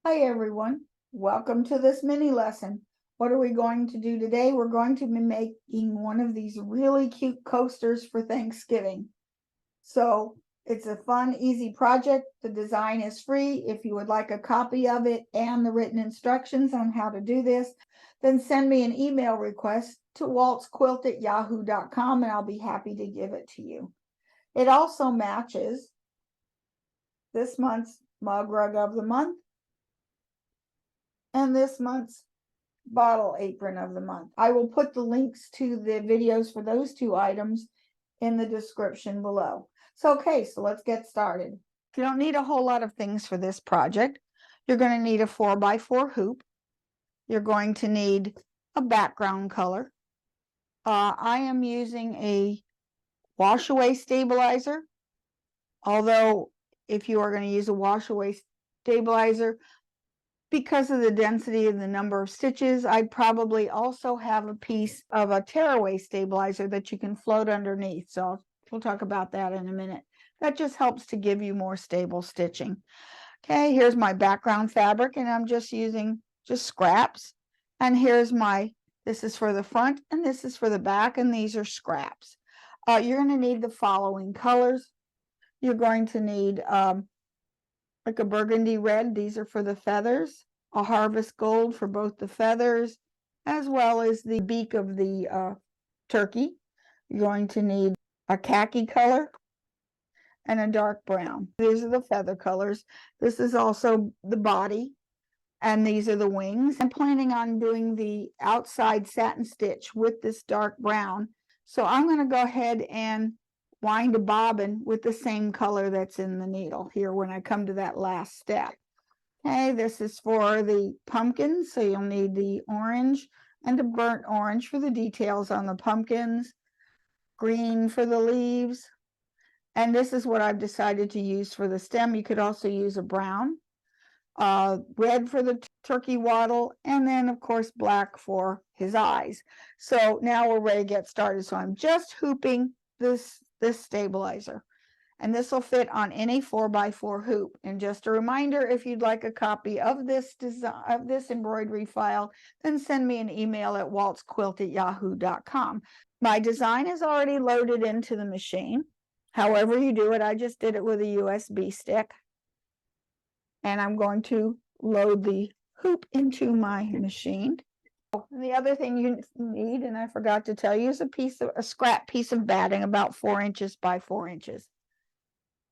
Hi everyone, welcome to this mini lesson. What are we going to do today? We're going to be making one of these really cute coasters for Thanksgiving. So it's a fun, easy project. The design is free. If you would like a copy of it and the written instructions on how to do this, then send me an email request to waltzquilt@yahoo.com and I'll be happy to give it to you. It also matches this month's mug rug of the month and this month's bottle apron of the month. I will put the links to the videos for those two items in the description below. So let's get started. You don't need a whole lot of things for this project. You're going to need a 4x4 hoop. You're going to need a background color. I am using a wash away stabilizer, although if you are going to use a wash away stabilizer, because of the density and the number of stitches, I'd probably also have a piece of a tearaway stabilizer that you can float underneath. So we'll talk about that in a minute. That just helps to give you more stable stitching. Okay, here's my background fabric, and I'm just using scraps. And here's this is for the front, and this is for the back, and these are scraps. You're going to need the following colors. You're going to need like a burgundy red, these are for the feathers, a harvest gold for both the feathers as well as the beak of the turkey. You're going to need a khaki color and a dark brown. These are the feather colors. This is also the body, and these are the wings. I'm planning on doing the outside satin stitch with this dark brown, so I'm going to go ahead and wind a bobbin with the same color that's in the needle here when I come to that last step. Okay, this is for the pumpkins, so you'll need the orange and a burnt orange for the details on the pumpkins, green for the leaves, and this is what I've decided to use for the stem. You could also use a brown, red for the turkey wattle, and then of course black for his eyes. So now we're ready to get started. So I'm just hooping this stabilizer, and this will fit on any 4x4 hoop. And just a reminder, if you'd like a copy of this design, of this embroidery file, then send me an email at waltzquilt@yahoo.com. My design is already loaded into the machine. However you do it, I just did it with a USB stick. And I'm going to load the hoop into my machine. And the other thing you need, and I forgot to tell you, is a scrap piece of batting about 4 inches by 4 inches.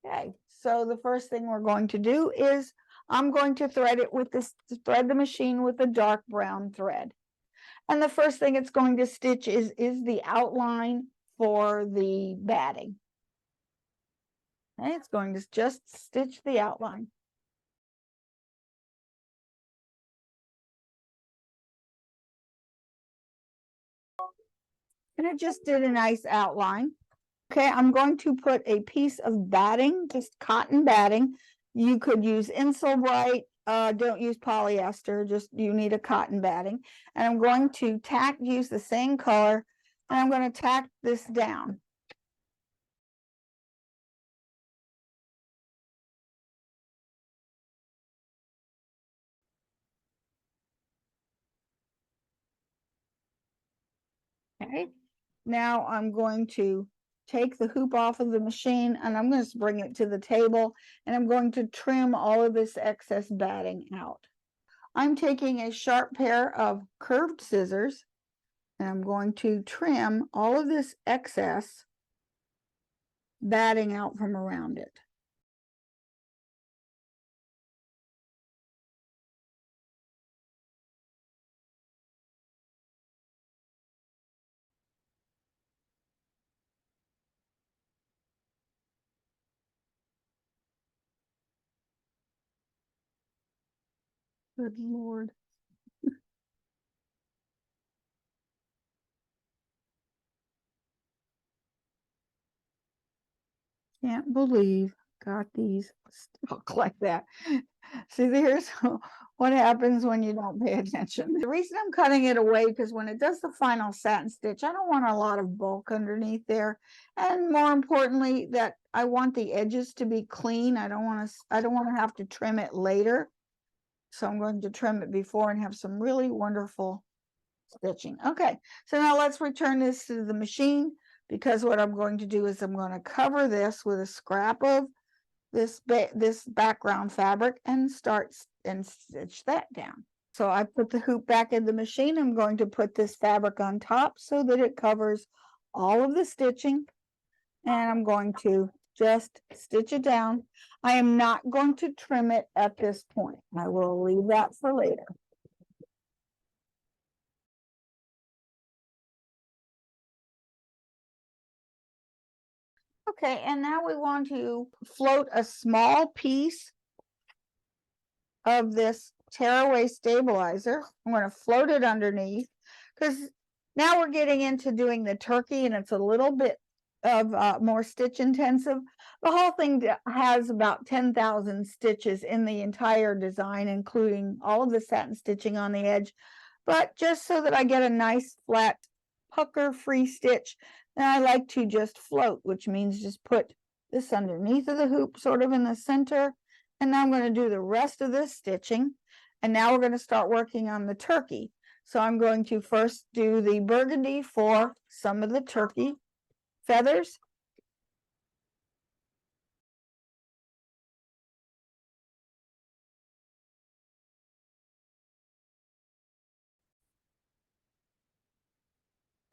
Okay, so the first thing we're going to do is I'm going to thread the machine with a dark brown thread. And the first thing it's going to stitch is the outline for the batting. And it's going to just stitch the outline. And it just did a nice outline. Okay, I'm going to put a piece of batting, just cotton batting. You could use Insulbrite, don't use polyester, just you need a cotton batting. And I'm going to use the same color, and I'm going to tack this down. Okay, now I'm going to take the hoop off of the machine, and I'm going to bring it to the table, and I'm going to trim all of this excess batting out. I'm taking a sharp pair of curved scissors, and I'm going to trim all of this excess batting out from around it. Good Lord. Can't believe got these stuck like that. See, here's what happens when you don't pay attention. The reason I'm cutting it away, because when it does the final satin stitch, I don't want a lot of bulk underneath there. And more importantly, that I want the edges to be clean. I don't want to have to trim it later. So I'm going to trim it before and have some really wonderful stitching. Okay, so now let's return this to the machine, because what I'm going to do is I'm going to cover this with a scrap of this background fabric and start and stitch that down. So I put the hoop back in the machine. I'm going to put this fabric on top so that it covers all of the stitching, and I'm going to just stitch it down. I am not going to trim it at this point. I will leave that for later. Okay, and now we want to float a small piece of this tearaway stabilizer. I'm going to float it underneath, because now we're getting into doing the turkey and it's a little bit of more stitch intensive. The whole thing has about 10,000 stitches in the entire design, including all of the satin stitching on the edge. But just so that I get a nice flat pucker free stitch, then I like to just float, which means just put this underneath of the hoop sort of in the center. And now I'm going to do the rest of this stitching. And now we're going to start working on the turkey. So I'm going to first do the burgundy for some of the turkey feathers.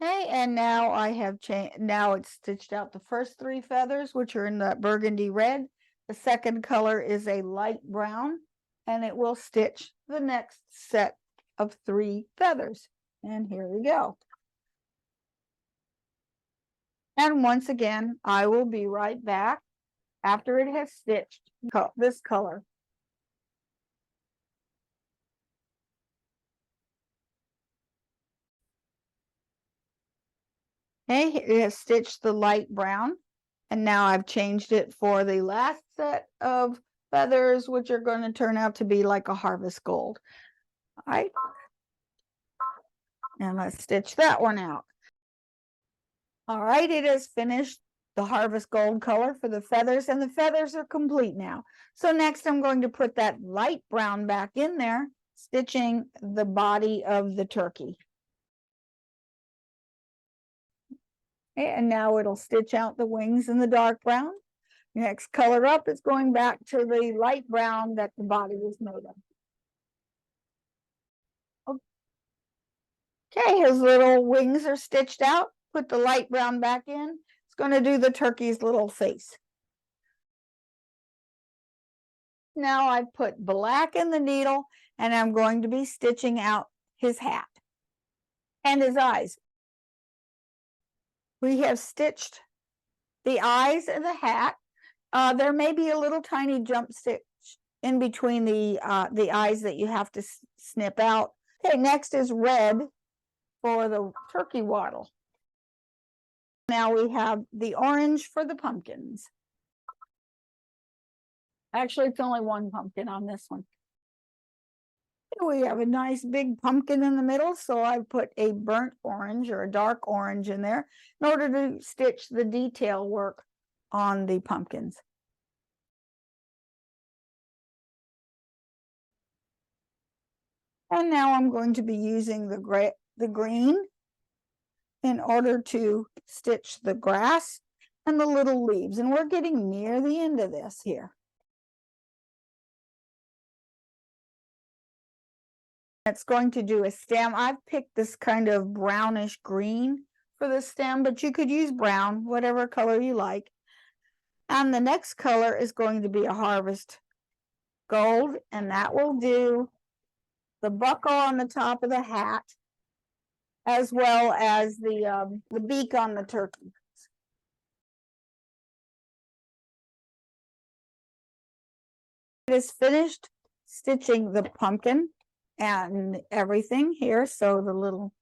Okay, and now I have changed, now it's stitched out the first 3 feathers, which are in the burgundy red. The second color is a light brown, and it will stitch the next set of 3 feathers. And here we go. And once again, I will be right back after it has stitched this color. Okay, it has stitched the light brown, and now I've changed it for the last set of feathers, which are going to turn out to be like a harvest gold. All right, and let's stitch that one out. All right, it is finished the harvest gold color for the feathers, and the feathers are complete now. So next I'm going to put that light brown back in there, stitching the body of the turkey. Okay, and now it'll stitch out the wings in the dark brown. Next color up is going back to the light brown that the body was made of. Okay, his little wings are stitched out. Put the light brown back in. It's going to do the turkey's little face. Now I put black in the needle, and I'm going to be stitching out his hat and his eyes. We have stitched the eyes and the hat. There may be a little tiny jump stitch in between the eyes that you have to snip out. Okay, next is red for the turkey waddle. Now we have the orange for the pumpkins. Actually, it's only one pumpkin on this one. We have a nice big pumpkin in the middle, so I put a burnt orange or a dark orange in there in order to stitch the detail work on the pumpkins. And now I'm going to be using the green in order to stitch the grass and the little leaves. And we're getting near the end of this here. It's going to do a stem. I've picked this kind of brownish green for the stem, but you could use brown, whatever color you like. And the next color is going to be a harvest gold, and that will do the buckle on the top of the hat, as well as the beak on the turkey. It is finished stitching the pumpkin and everything here. So the little,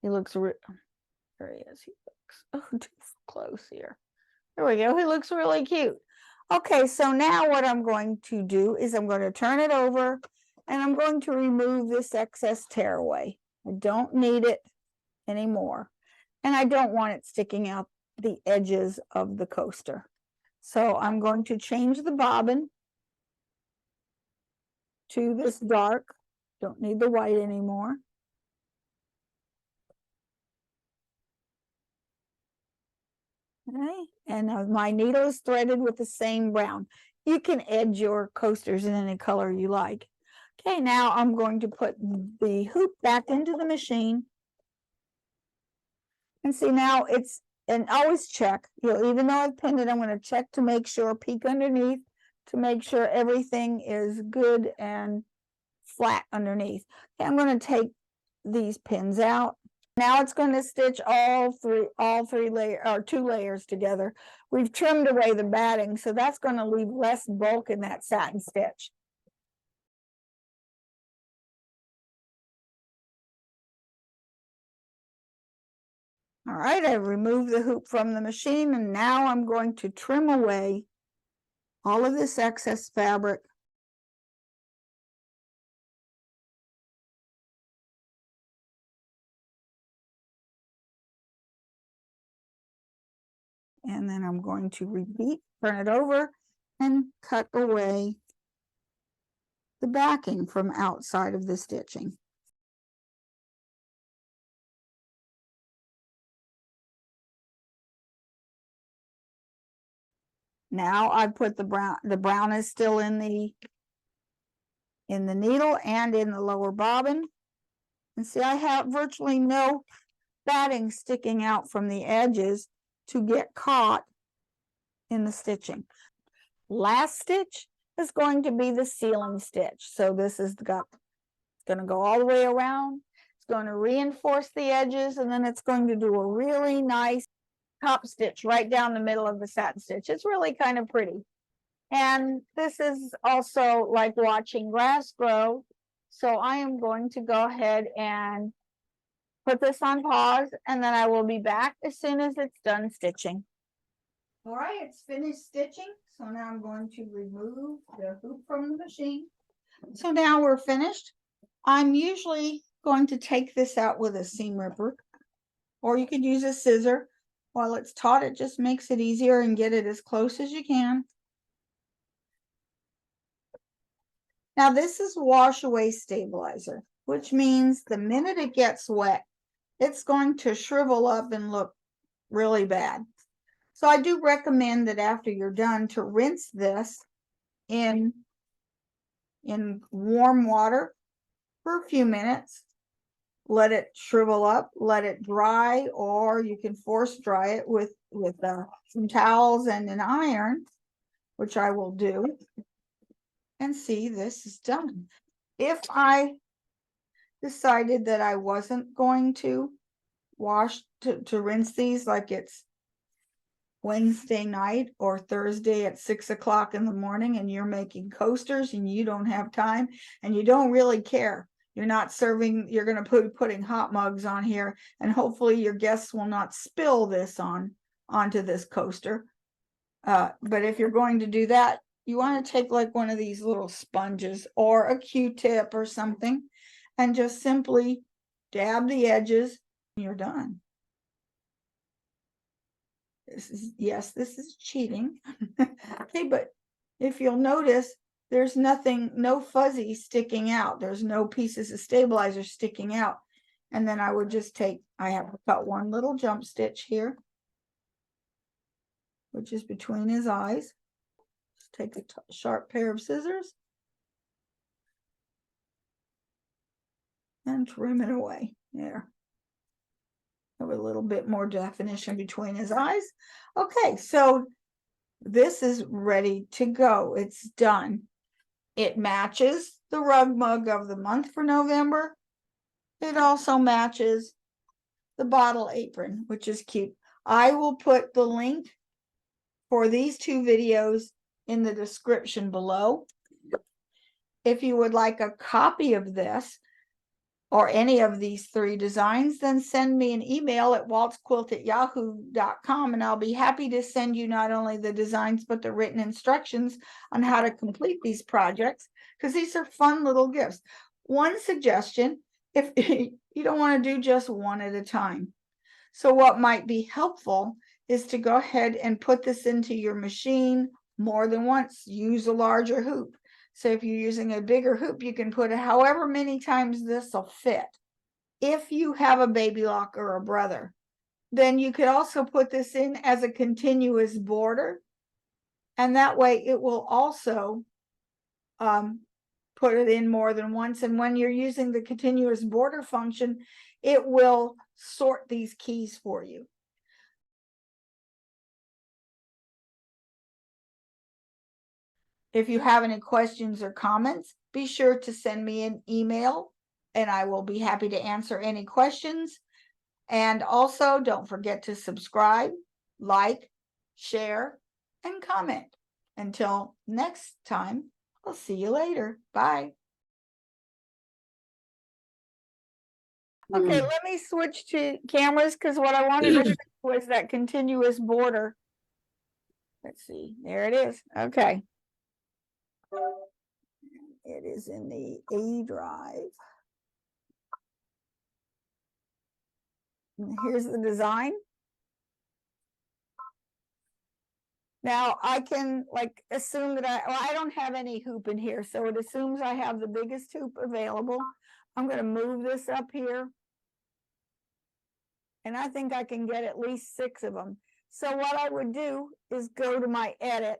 he looks, there he is. He looks, oh, too close here. There we go. He looks really cute. Okay, so now what I'm going to do is I'm going to turn it over, and I'm going to remove this excess tearaway. I don't need it anymore, and I don't want it sticking out the edges of the coaster. So I'm going to change the bobbin. to this dark. Don't need the white anymore. Okay, and my needle is threaded with the same brown. You can edge your coasters in any color you like. Okay, now I'm going to put the hoop back into the machine. And see now it's, and always check, even though I've pinned it, I'm going to check to make sure, peek underneath to make sure everything is good and flat underneath. Okay, I'm going to take these pins out. Now it's going to stitch all three layers, or 2 layers together. We've trimmed away the batting, so that's going to leave less bulk in that satin stitch. All right, I've removed the hoop from the machine, and now I'm going to trim away all of this excess fabric. And then I'm going to repeat, turn it over, and cut away the backing from outside of the stitching. Now I've put the brown is still in the needle and in the lower bobbin. And see, I have virtually no batting sticking out from the edges to get caught in the stitching. Last stitch is going to be the sealing stitch. So this is going to go all the way around. It's going to reinforce the edges, and then it's going to do a really nice top stitch right down the middle of the satin stitch. It's really kind of pretty. And this is also like watching grass grow. So I am going to go ahead and put this on pause, and then I will be back as soon as it's done stitching. All right, it's finished stitching. So now I'm going to remove the hoop from the machine. So now we're finished. I'm usually going to take this out with a seam ripper, or you could use a scissor. While it's taut, it just makes it easier and get it as close as you can. Now this is wash away stabilizer, which means the minute it gets wet, it's going to shrivel up and look really bad. So I do recommend that after you're done to rinse this in warm water for a few minutes. Let it shrivel up, let it dry, or you can force dry it with some towels and an iron, which I will do. And see, this is done. If I decided that I wasn't going to wash to rinse these, like it's Wednesday night or Thursday at 6 o'clock in the morning, and you're making coasters and you don't have time and you don't really care, you're not serving, you're going to putting hot mugs on here, and hopefully your guests will not spill this onto this coaster. But if you're going to do that, you want to take like one of these little sponges or a Q-tip or something and just simply dab the edges, and you're done. This is cheating. Okay, but if you'll notice, there's no fuzzy sticking out. There's no pieces of stabilizer sticking out. And then I would just I have cut one little jump stitch here, which is between his eyes. Just take a sharp pair of scissors and trim it away. There. Have a little bit more definition between his eyes. Okay, so this is ready to go. It's done. It matches the rug mug of the month for November. It also matches the bottle apron, which is cute. I will put the link for these 2 videos in the description below. If you would like a copy of this or any of these 3 designs, then send me an email at waltzquilt@yahoo.com, and I'll be happy to send you not only the designs but the written instructions on how to complete these projects, because these are fun little gifts. One suggestion, if you don't want to do just one at a time. So what might be helpful is to go ahead and put this into your machine more than once. Use a larger hoop. So if you're using a bigger hoop, you can put it however many times this will fit. If you have a baby lock or a brother, then you could also put this in as a continuous border. And that way it will also put it in more than once. And when you're using the continuous border function, it will sort these keys for you. If you have any questions or comments, be sure to send me an email and I will be happy to answer any questions. And also don't forget to subscribe, like, share, and comment. Until next time, I'll see you later. Bye. Okay, let me switch to cameras because what I wanted to show was that continuous border. Let's see, there it is. Okay. It is in the A drive. And here's the design. Now I can like assume that I don't have any hoop in here, so it assumes I have the biggest hoop available. I'm going to move this up here. And I think I can get at least 6 of them. So what I would do is go to my edit.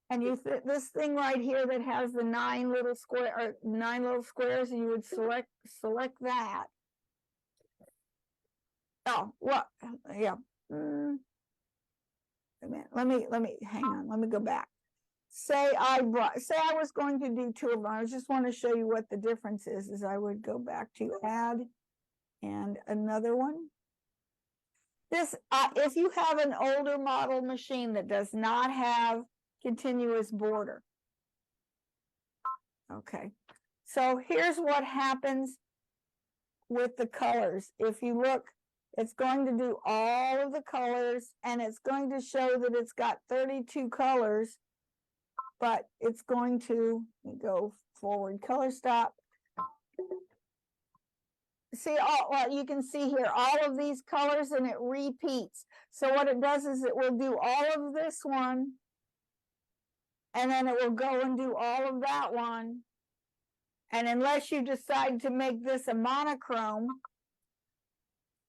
And you this thing right here that has the 9 little squares, you would select that. Oh, what? Yeah. Let me hang on. Let me go back. Say I was going to do 2 of them. I just want to show you what the difference is I would go back to add and another one. This if you have an older model machine that does not have continuous border. Okay, so here's what happens with the colors. If you look, it's going to do all of the colors and it's going to show that it's got 32 colors, but it's going to go forward, color stop. See, well, you can see here all of these colors and it repeats. So what it does is it will do all of this one and then it will go and do all of that one. And unless you decide to make this a monochrome,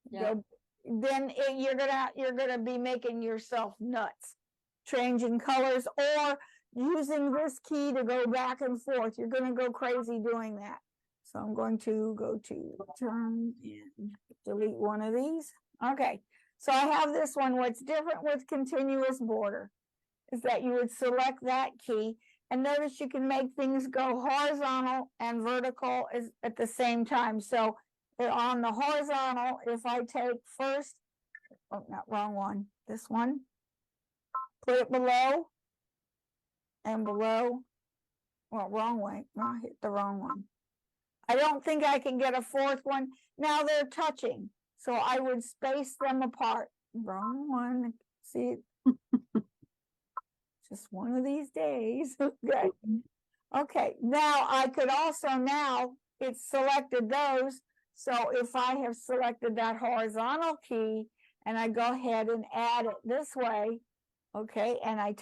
yeah, then you're gonna be making yourself nuts, changing colors or using this key to go back and forth. You're gonna go crazy doing that. So I'm going to go to turn and delete one of these. Okay, so I have this one. What's different with continuous border is that you would select that key and notice you can make things go horizontal and vertical at the same time. So on the horizontal, if I take first, oh, not wrong one, this one, put it below and below, well, wrong way, no, I hit the wrong one. I don't think I can get a 4th one. Now they're touching, so I would space them apart. Wrong one, see, just one of these days. Okay. Okay, now I could also, now it's selected those. So if I have selected that horizontal key and I go ahead and add it this way, okay, and I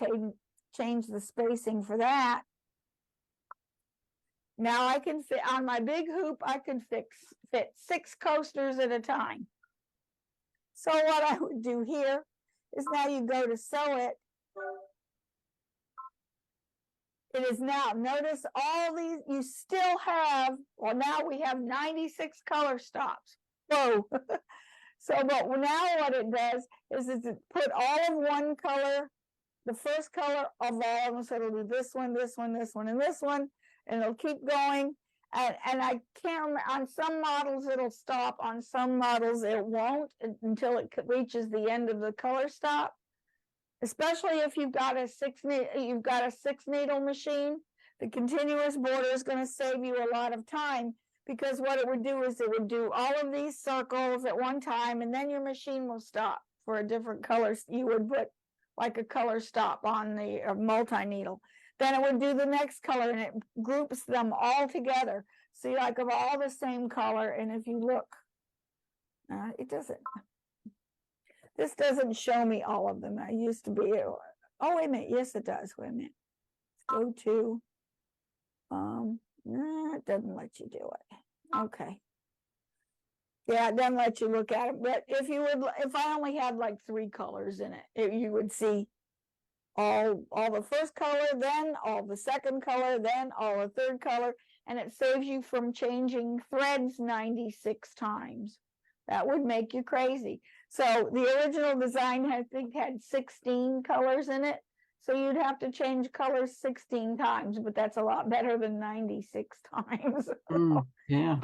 change the spacing for that. Now I can fit on my big hoop, I can fit 6 coasters at a time. So what I would do here is now you go to sew it. It is now, notice all these, you still have, well, now we have 96 color stops. Whoa. So, but now what it does is it put all of one color, the first color of all of them. So it'll do this one, this one, this one, and this one, and it'll keep going. And I can't remember, on some models it'll stop, on some models it won't until it reaches the end of the color stop. Especially if you've got a 6 needle machine, the continuous border is going to save you a lot of time, because what it would do is it would do all of these circles at one time and then your machine will stop for a different color. You would put like a color stop on the multi-needle. Then it would do the next color and it groups them all together. See, like of all the same color, and if you look, it doesn't. This doesn't show me all of them. I used to be able, oh, wait a minute. Yes, it does. Wait a minute. Let's go to It doesn't let you do it. Okay. Yeah, it doesn't let you look at it. But if you would, if I only had like 3 colors in it, you would see all the first color, then all the second color, then all the third color, and it saves you from changing threads 96 times. That would make you crazy. So the original design, I think, had 16 colors in it. So you'd have to change colors 16 times, but that's a lot better than 96 times. Yeah.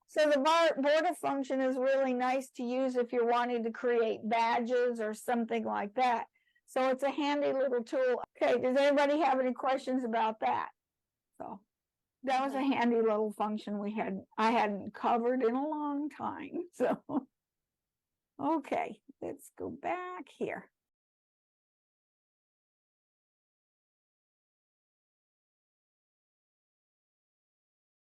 So the border function is really nice to use if you're wanting to create badges or something like that. So it's a handy little tool. Okay, does anybody have any questions about that? So that was a handy little function I hadn't covered in a long time. So okay, let's go back here.